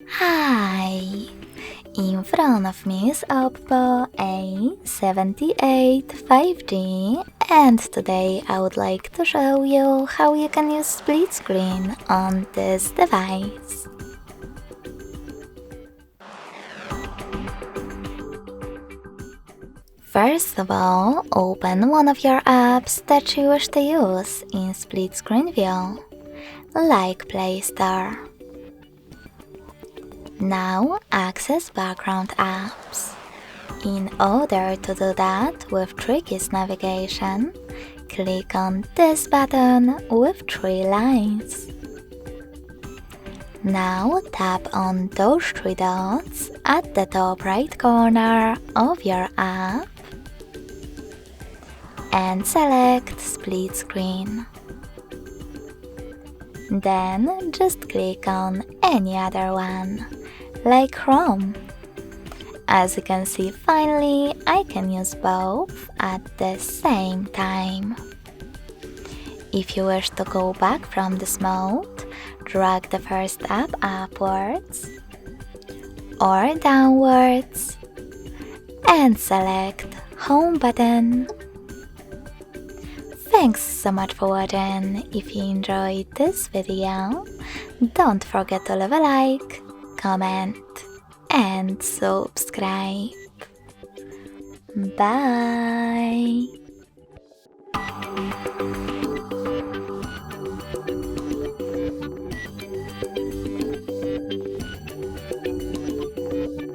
Hi! In front of me is Oppo A78 5G, and today I would like to show you how you can use split screen on this device. First of all, open one of your apps that you wish to use in split screen view, like Play Store. Now access background apps. In order to do that with Tricky's navigation, click on this button with 3 lines. Now tap on those 3 dots at the top right corner of your app and select split screen. Then just click on any other one, like Chrome. As you can see, finally, I can use both at the same time. If you wish to go back from this mode, drag the first app upwards or downwards and select Home button. Thanks so much for watching. If you enjoyed this video, don't forget to leave a like, comment and subscribe. Bye!